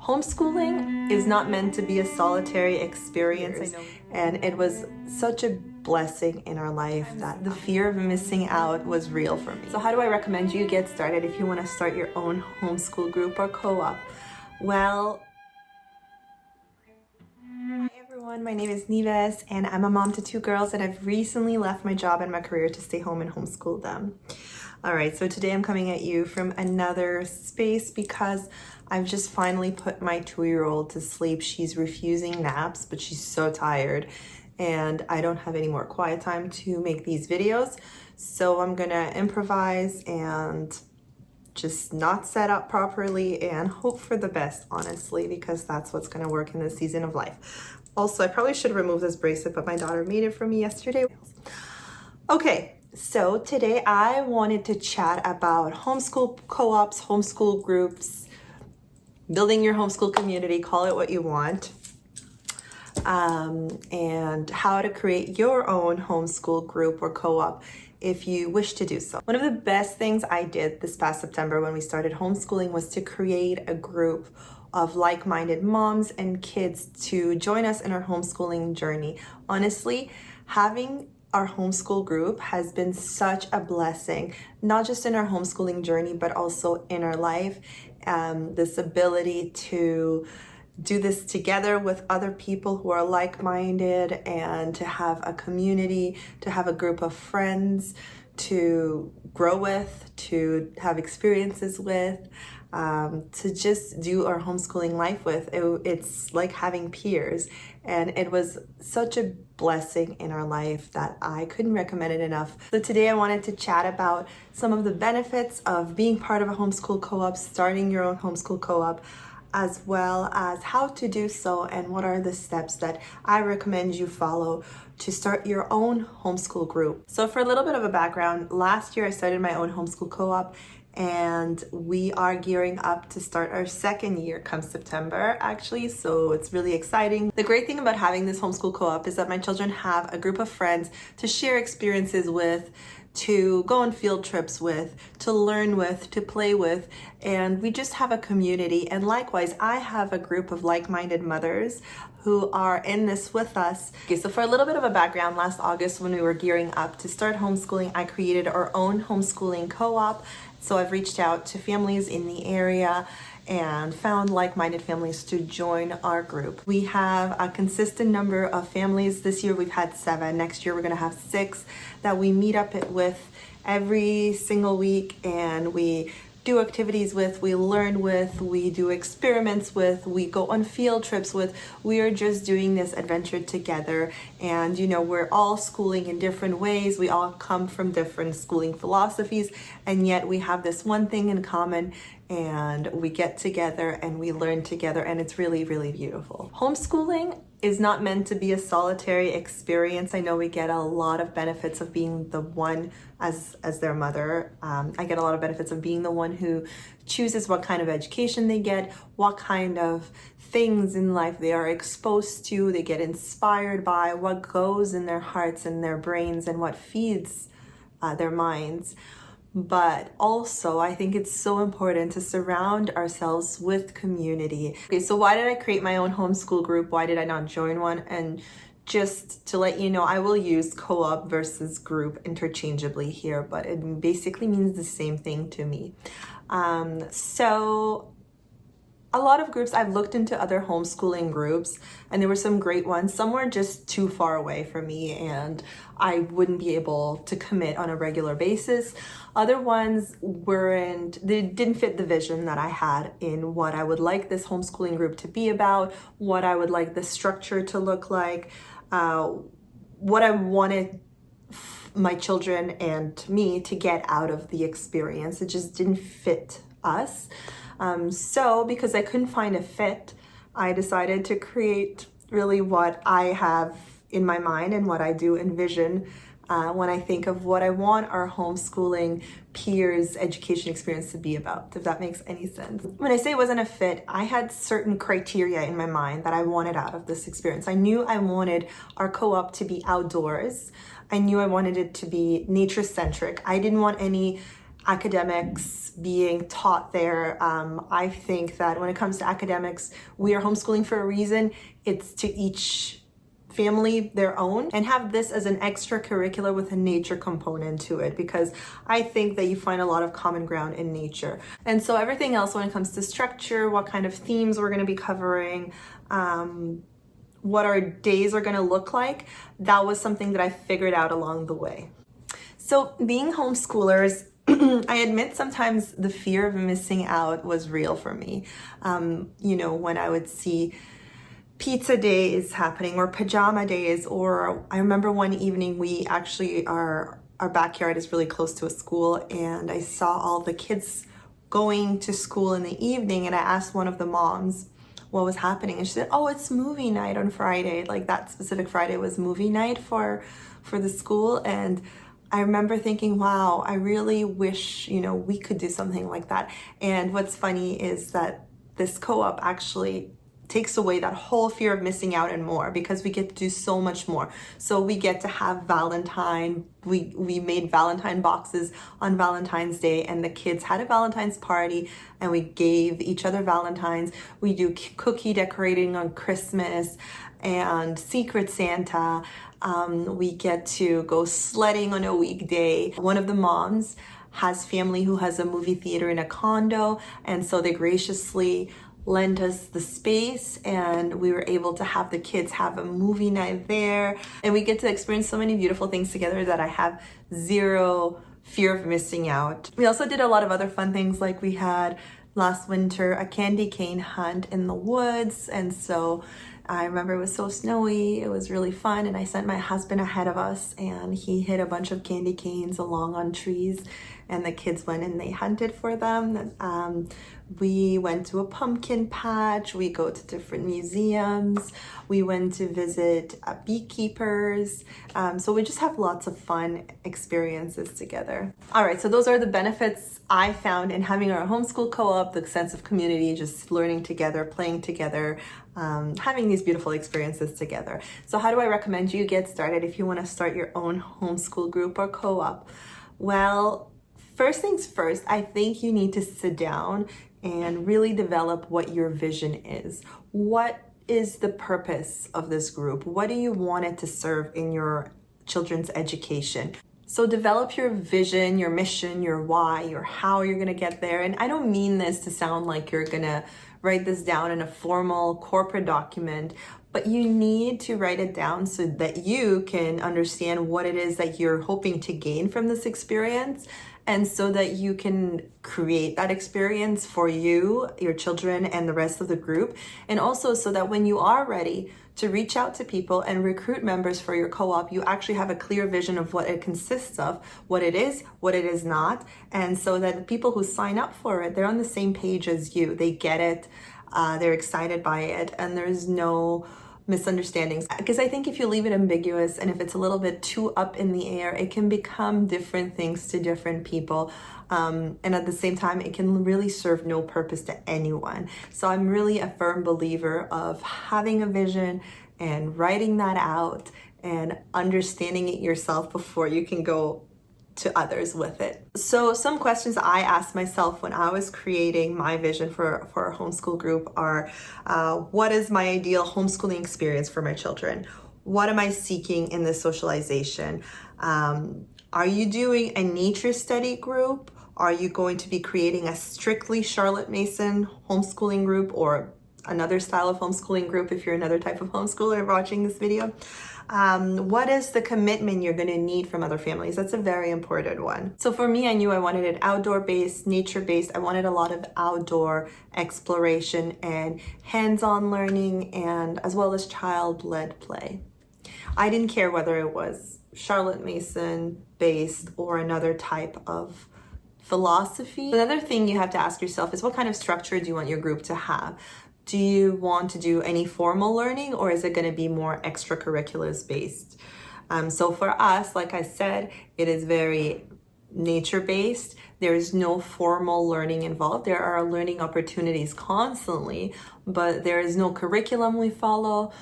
Homeschooling is not meant to be a solitary experience, and it was such a blessing in our life that the fear of missing out was real for me. So how do I recommend you get started if you want to start your own homeschool group or co-op? Well, hi everyone, my name is Nives and I'm a mom to two girls, and I've recently left my job and my career to stay home and homeschool them. All right, so today I'm coming at you from another space because I've just finally put my 2-year-old to sleep. She's refusing naps, but she's so tired and I don't have any more quiet time to make these videos. So I'm gonna improvise and just not set up properly and hope for the best, honestly, because that's what's gonna work in this season of life. Also, I probably should remove this bracelet, but my daughter made it for me yesterday. Okay, so today I wanted to chat about homeschool co-ops, homeschool groups, building your homeschool community, call it what you want, and how to create your own homeschool group or co-op if you wish to do so. One of the best things I did this past September when we started homeschooling was to create a group of like-minded moms and kids to join us in our homeschooling journey. Honestly, having our homeschool group has been such a blessing, not just in our homeschooling journey, but also in our life. This ability to do this together with other people who are like-minded, and to have a community, to have a group of friends to grow with, to have experiences with, to just do our homeschooling life with. It's like having peers, and it was such a blessing in our life that I couldn't recommend it enough. So today I wanted to chat about some of the benefits of being part of a homeschool co-op, starting your own homeschool co-op, as well as how to do so and what are the steps that I recommend you follow to start your own homeschool group. So for a little bit of a background, last year I started my own homeschool co-op, and we are gearing up to start our second year come September, actually, so it's really exciting. The great thing about having this homeschool co-op is that my children have a group of friends to share experiences with, to go on field trips with, to learn with, to play with, and we just have a community. And likewise, I have a group of like-minded mothers who are in this with us. Okay, so for a little bit of a background, last August when we were gearing up to start homeschooling, I created our own homeschooling co-op. So I've reached out to families in the area and found like-minded families to join our group. We have a consistent number of families. This year we've had 7. Next year we're gonna have 6 that we meet up with every single week, and we do activities with, we learn with, we do experiments with, we go on field trips with. We are just doing this adventure together, and you know, we're all schooling in different ways. We all come from different schooling philosophies, and yet we have this one thing in common, and we get together and we learn together, and it's really, really beautiful. Homeschooling is not meant to be a solitary experience. I know we get a lot of benefits of being the one as their mother. I get a lot of benefits of being the one who chooses what kind of education they get, what kind of things in life they are exposed to, they get inspired by, what goes in their hearts and their brains, and what feeds their minds. But also, I think it's so important to surround ourselves with community. Okay, so why did I create my own homeschool group? Why did I not join one? And just to let you know, I will use co-op versus group interchangeably here, but it basically means the same thing to me. So a lot of groups, I've looked into other homeschooling groups, and there were some great ones. Some were just too far away for me and I wouldn't be able to commit on a regular basis. Other ones they didn't fit the vision that I had in what I would like this homeschooling group to be about, what I would like the structure to look like, what I wanted my children and me to get out of the experience. It just didn't fit us. So because I couldn't find a fit, I decided to create really what I have in my mind and what I do envision when I think of what I want our homeschooling peers education experience to be about, if that makes any sense. When I say it wasn't a fit, I had certain criteria in my mind that I wanted out of this experience. I knew I wanted our co-op to be outdoors. I knew I wanted it to be nature-centric. I didn't want any academics being taught there. I think that when it comes to academics, we are homeschooling for a reason. It's to each family their own, and have this as an extracurricular with a nature component to it, because I think that you find a lot of common ground in nature. And so everything else when it comes to structure, what kind of themes we're going to be covering, what our days are going to look like, that was something that I figured out along the way. So being homeschoolers, I admit sometimes the fear of missing out was real for me. When I would see pizza days happening or pajama days, or I remember one evening we actually, our backyard is really close to a school, and I saw all the kids going to school in the evening, and I asked one of the moms what was happening, and she said, oh, it's movie night on Friday. Like that specific Friday was movie night for the school. And I remember thinking, wow, I really wish, we could do something like that. And what's funny is that this co-op actually takes away that whole fear of missing out and more, because we get to do so much more. So we get to have Valentine. We made Valentine boxes on Valentine's Day, and the kids had a Valentine's party, and we gave each other Valentines. We do cookie decorating on Christmas and Secret Santa. We get to go sledding on a weekday. One of the moms has family who has a movie theater in a condo, and so they graciously lent us the space, and we were able to have the kids have a movie night there, and we get to experience so many beautiful things together that I have zero fear of missing out. We also did a lot of other fun things, like we had last winter a candy cane hunt in the woods, and so I remember it was so snowy, it was really fun, and I sent my husband ahead of us, and he hid a bunch of candy canes along on trees, and the kids went and they hunted for them. We went to a pumpkin patch, we go to different museums, we went to visit beekeepers, so we just have lots of fun experiences together. All right, so those are the benefits I found in having our homeschool co-op: the sense of community, just learning together, playing together, having these beautiful experiences together. So how do I recommend you get started if you want to start your own homeschool group or co-op? Well, first things first, I think you need to sit down and really develop what your vision is. What is the purpose of this group? What do you want it to serve in your children's education? So develop your vision, your mission, your why, your how you're gonna get there. And I don't mean this to sound like you're gonna write this down in a formal corporate document, but you need to write it down so that you can understand what it is that you're hoping to gain from this experience, and so that you can create that experience for you, your children, and the rest of the group. And also so that when you are ready to reach out to people and recruit members for your co-op, you actually have a clear vision of what it consists of, what it is not, and so that the people who sign up for it, they're on the same page as you. They get it, they're excited by it, and there's no misunderstandings. Because I think if you leave it ambiguous and if it's a little bit too up in the air, it can become different things to different people. And at the same time, it can really serve no purpose to anyone. So I'm really a firm believer of having a vision and writing that out and understanding it yourself before you can go to others with it. So some questions I asked myself when I was creating my vision for a homeschool group are, what is my ideal homeschooling experience for my children? What am I seeking in this socialization? Are you doing a nature study group? Are you going to be creating a strictly Charlotte Mason homeschooling group, or another style of homeschooling group if you're another type of homeschooler watching this video? What is the commitment you're going to need from other families? That's a very important one. So for me, I knew I wanted it outdoor-based, nature-based. I wanted a lot of outdoor exploration and hands-on learning, and as well as child-led play. I didn't care whether it was Charlotte Mason based or another type of philosophy. Another thing you have to ask yourself is, what kind of structure do you want your group to have? Do you want to do any formal learning, or is it going to be more extracurriculars based? So for us, like I said, it is very nature-based. There's no formal learning involved. There are learning opportunities constantly, but there is no curriculum we follow.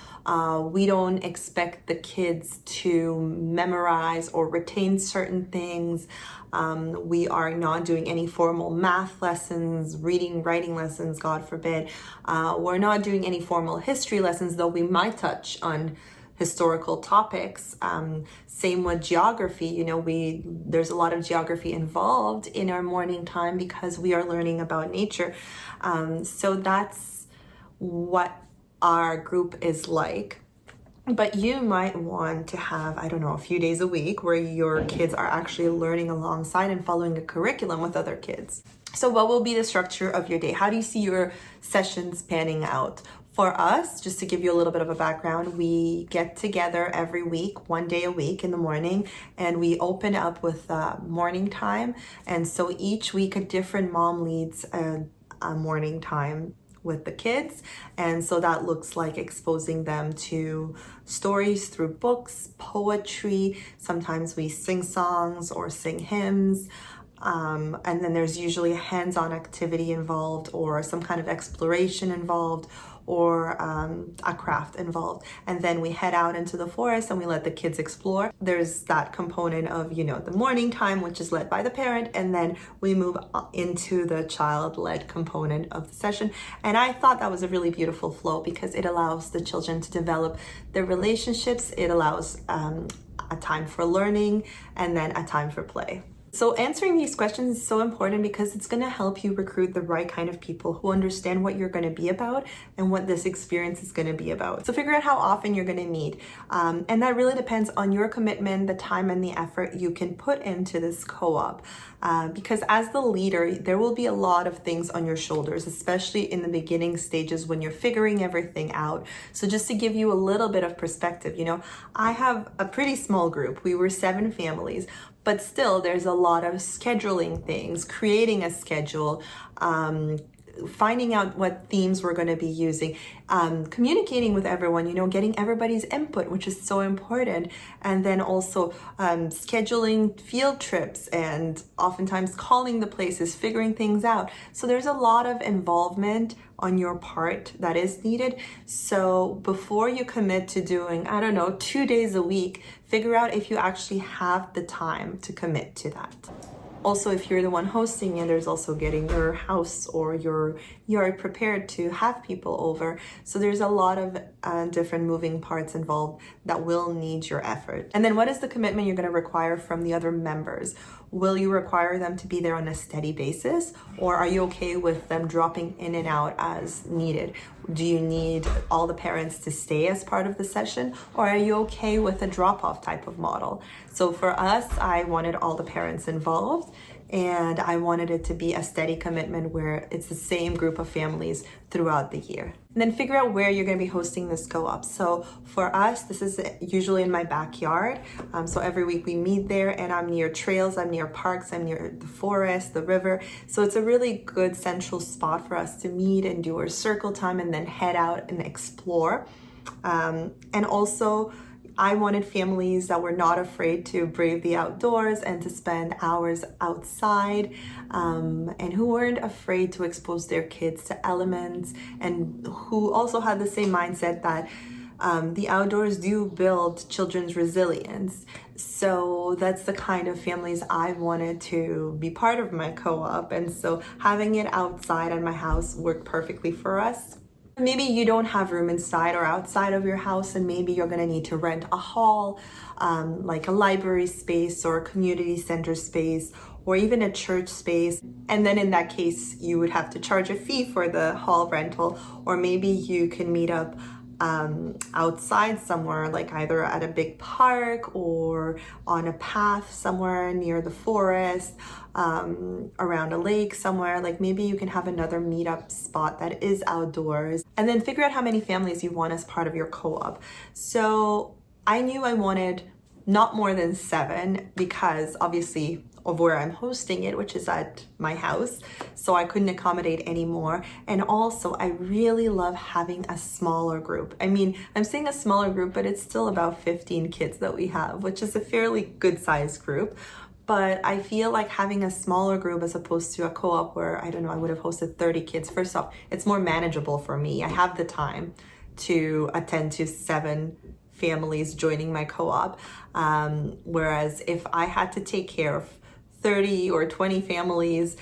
We don't expect the kids to memorize or retain certain things. We are not doing any formal math lessons, reading, writing lessons, God forbid. We're not doing any formal history lessons, though we might touch on historical topics. Same with geography. There's a lot of geography involved in our morning time because we are learning about nature. So that's what our group is like. But you might want to have, I don't know, a few days a week where your kids are actually learning alongside and following a curriculum with other kids. So what will be the structure of your day? How do you see your sessions panning out? For us, just to give you a little bit of a background, we get together every week, one day a week in the morning, and we open up with morning time. And so each week a different mom leads a morning time with the kids. And so that looks like exposing them to stories through books, poetry. Sometimes we sing songs or sing hymns. And then there's usually a hands-on activity involved or some kind of exploration involved or a craft involved. And then we head out into the forest and we let the kids explore. There's that component of, the morning time, which is led by the parent, and then we move into the child-led component of the session. And I thought that was a really beautiful flow because it allows the children to develop their relationships. It allows a time for learning and then a time for play. So answering these questions is so important because it's going to help you recruit the right kind of people who understand what you're going to be about and what this experience is going to be about. So figure out how often you're going to meet. And that really depends on your commitment, the time and the effort you can put into this co-op. Because as the leader, there will be a lot of things on your shoulders, especially in the beginning stages when you're figuring everything out. So just to give you a little bit of perspective, I have a pretty small group. We were 7 families. But still, there's a lot of scheduling things, creating a schedule, finding out what themes we're going to be using, communicating with everyone, getting everybody's input, which is so important. And then also scheduling field trips and oftentimes calling the places, figuring things out. So there's a lot of involvement on your part that is needed. So before you commit to doing, 2 days a week, figure out if you actually have the time to commit to that. Also, if you're the one hosting it, there's also getting your house or your yard prepared to have people over. So there's a lot of different moving parts involved that will need your effort. And then what is the commitment you're going to require from the other members? Will you require them to be there on a steady basis, or are you okay with them dropping in and out as needed? Do you need all the parents to stay as part of the session, or are you okay with a drop-off type of model? So for us, I wanted all the parents involved, and I wanted it to be a steady commitment where it's the same group of families throughout the year. And then figure out where you're going to be hosting this co-op. So for us, this is usually in my backyard. So every week we meet there, and I'm near trails, I'm near parks, I'm near the forest, the river. So it's a really good central spot for us to meet and do our circle time and then head out and explore. And also, I wanted families that were not afraid to brave the outdoors and to spend hours outside, and who weren't afraid to expose their kids to elements, and who also had the same mindset that the outdoors do build children's resilience. So that's the kind of families I wanted to be part of my co-op, and so having it outside at my house worked perfectly for us. Maybe you don't have room inside or outside of your house, and maybe you're going to need to rent a hall, like a library space or a community center space, or even a church space. And then in that case, you would have to charge a fee for the hall rental, or maybe you can meet up outside somewhere, like either at a big park or on a path somewhere near the forest, around a lake somewhere. Like maybe you can have another meetup spot that is outdoors, and then figure out how many families you want as part of your co-op. So I knew I wanted not more than 7 because obviously of where I'm hosting it, which is at my house, so I couldn't accommodate any more. And also, I really love having a smaller group. I mean, I'm saying a smaller group, but it's still about 15 kids that we have, which is a fairly good sized group. But I feel like having a smaller group as opposed to a co-op where, I don't know, I would have hosted 30 kids. First off, it's more manageable for me. I have the time to attend to 7 families joining my co-op. Whereas if I had to take care of 30 or 20 families,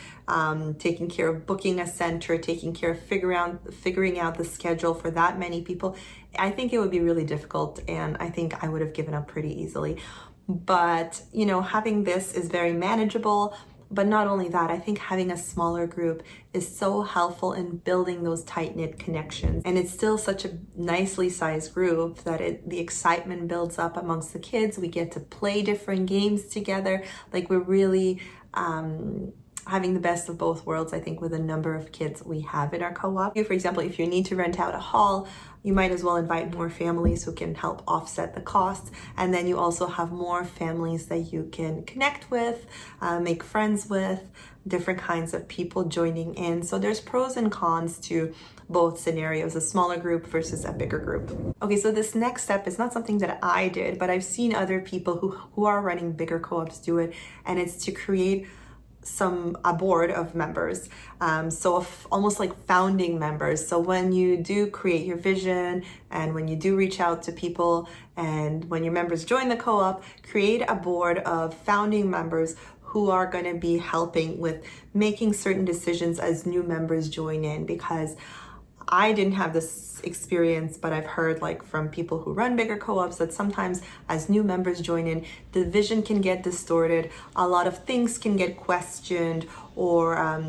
taking care of booking a center, taking care of figuring out the schedule for that many people, I think it would be really difficult, and I think I would have given up pretty easily. But, you know, having this is very manageable. But not only that, I think having a smaller group is so helpful in building those tight-knit connections. And it's still such a nicely sized group that the excitement builds up amongst the kids. We get to play different games together. Like, we're really having the best of both worlds, I think, with the number of kids we have in our co-op. For example, if you need to rent out a hall, you might as well invite more families who can help offset the costs. And then you also have more families that you can connect with, make friends with, different kinds of people joining in. So there's pros and cons to both scenarios, a smaller group versus a bigger group. Okay, so this next step is not something that I did, but I've seen other people who are running bigger co-ops do it, and it's to create a board of members, almost like founding members. So when you do create your vision, and when you do reach out to people, and when your members join the co-op, create a board of founding members who are going to be helping with making certain decisions as new members join in. Because I didn't have this experience, but I've heard, like, from people who run bigger co-ops, that sometimes as new members join in, the vision can get distorted, a lot of things can get questioned, or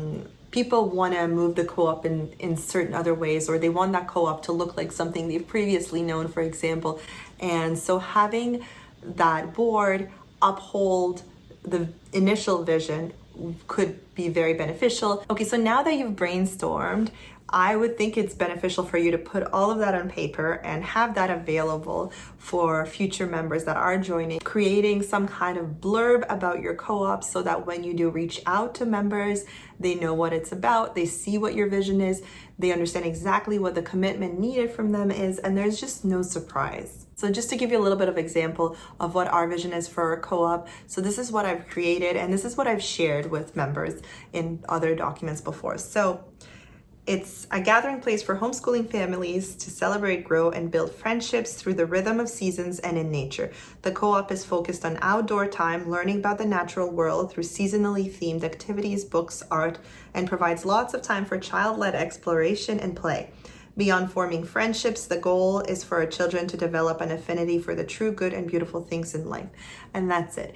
people want to move the co-op in certain other ways, or they want that co-op to look like something they've previously known, for example. And so having that board uphold the initial vision could be very beneficial. Okay, so now that you've brainstormed, I would think it's beneficial for you to put all of that on paper and have that available for future members that are joining, creating some kind of blurb about your co-op so that when you do reach out to members, they know what it's about, they see what your vision is, they understand exactly what the commitment needed from them is, and there's just no surprise. So just to give you a little bit of example of what our vision is for our co-op, so this is what I've created, and this is what I've shared with members in other documents before. So it's a gathering place for homeschooling families to celebrate, grow, and build friendships through the rhythm of seasons and in nature. The co-op is focused on outdoor time, learning about the natural world through seasonally themed activities, books, art, and provides lots of time for child-led exploration and play. Beyond forming friendships, the goal is for our children to develop an affinity for the true good and beautiful things in life. And that's it.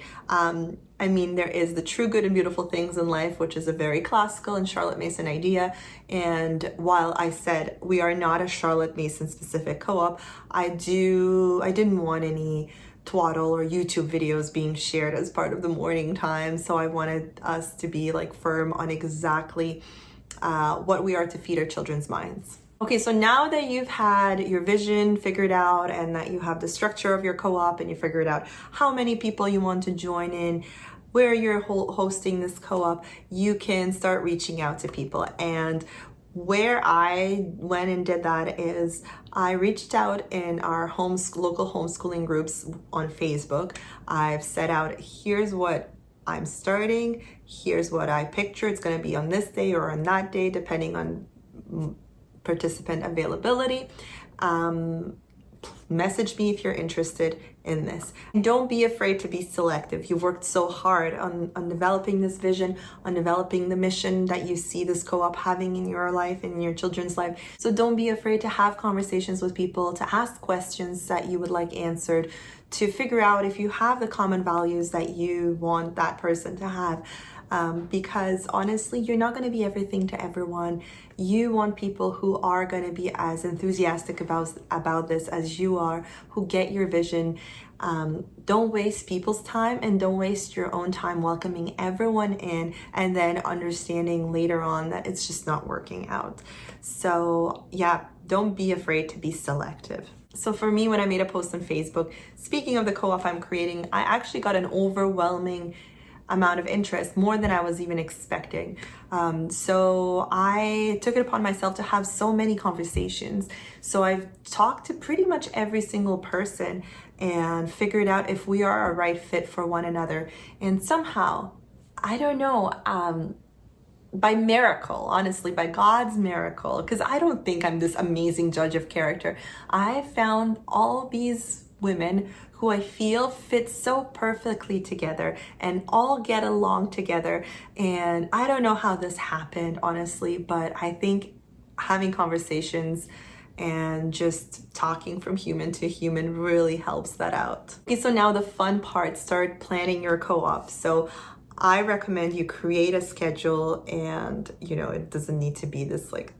I mean, there is the true good and beautiful things in life, which is a very classical and Charlotte Mason idea. And while I said we are not a Charlotte Mason specific co-op, I didn't want any twaddle or YouTube videos being shared as part of the morning time. So I wanted us to be like firm on exactly what we are to feed our children's minds. Okay, so now that you've had your vision figured out and that you have the structure of your co-op and you figured out how many people you want to join in, where you're hosting this co-op, you can start reaching out to people. And where I went and did that is I reached out in our local homeschooling groups on Facebook. I've set out, here's what I'm starting, here's what I picture it's going to be on this day or on that day, depending on participant availability. Message me if you're interested in this. And don't be afraid to be selective. You've worked so hard on developing this vision, on developing the mission that you see this co-op having in your life, in your children's life. So don't be afraid to have conversations with people, to ask questions that you would like answered, to figure out if you have the common values that you want that person to have. Because honestly, you're not going to be everything to everyone. You want people who are going to be as enthusiastic about this as you are, who get your vision. Don't waste people's time, and don't waste your own time welcoming everyone in and then understanding later on that it's just not working out. So yeah, don't be afraid to be selective. So for me, when I made a post on Facebook, speaking of the co-op I'm creating, I actually got an overwhelming amount of interest, more than I was even expecting. So I took it upon myself to have so many conversations. So I've talked to pretty much every single person and figured out if we are a right fit for one another. And somehow, I don't know, by miracle, honestly, by God's miracle, because I don't think I'm this amazing judge of character. I found all these women who I feel fit so perfectly together and all get along together. And I don't know how this happened, honestly, but I think having conversations and just talking from human to human really helps that out. Okay, so now the fun part, start planning your co-op. So I recommend you create a schedule, and it doesn't need to be this like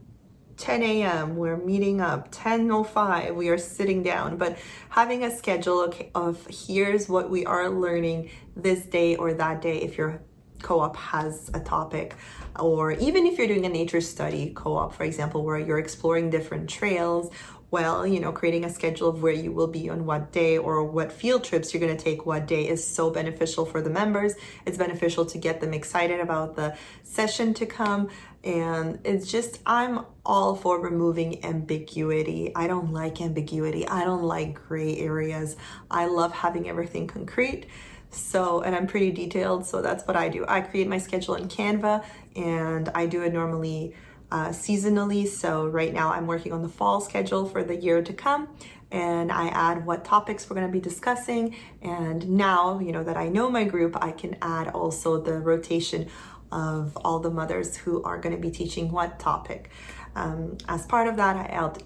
10 a.m. we're meeting up, 10:05 we are sitting down, but having a schedule of here's what we are learning this day or that day if your co-op has a topic, or even if you're doing a nature study co-op, for example, where you're exploring different trails. Well, creating a schedule of where you will be on what day or what field trips you're going to take what day is so beneficial for the members. It's beneficial to get them excited about the session to come. And it's just, I'm all for removing ambiguity. I don't like ambiguity. I don't like gray areas. I love having everything concrete. So, and I'm pretty detailed, so that's what I do. I create my schedule in Canva, and I do it normally seasonally. So right now I'm working on the fall schedule for the year to come, and I add what topics we're going to be discussing. And now, that I know my group, I can add also the rotation of all the mothers who are going to be teaching what topic. As part of that,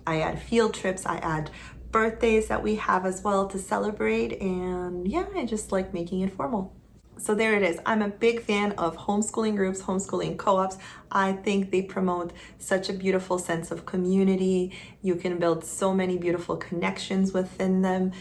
I add field trips, I add birthdays that we have as well to celebrate, and yeah, I just like making it formal. So there it is. I'm a big fan of homeschooling groups, homeschooling co-ops. I think they promote such a beautiful sense of community. You can build so many beautiful connections within them.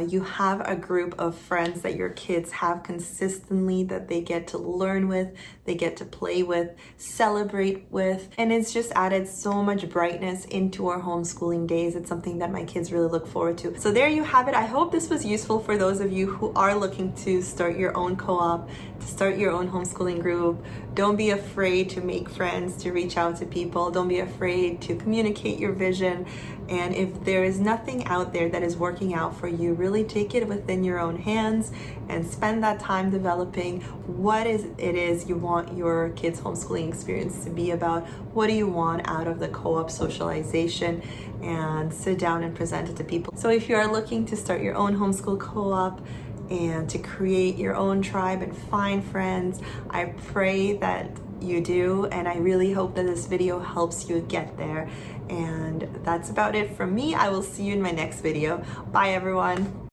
You have a group of friends that your kids have consistently that they get to learn with, they get to play with, celebrate with, and it's just added so much brightness into our homeschooling days. It's something that my kids really look forward to. So there you have it. I hope this was useful for those of you who are looking to start your own co-op, to start your own homeschooling group. Don't be afraid to make friends, to reach out to people. Don't be afraid to communicate your vision. And if there is nothing out there that is working out for you, really take it within your own hands and spend that time developing what it is you want your kids' homeschooling experience to be about. What do you want out of the co-op socialization? And sit down and present it to people. So if you are looking to start your own homeschool co-op and to create your own tribe and find friends, I pray that you do, and I really hope that this video helps you get there. And that's about it from me. I will see you in my next video. Bye everyone.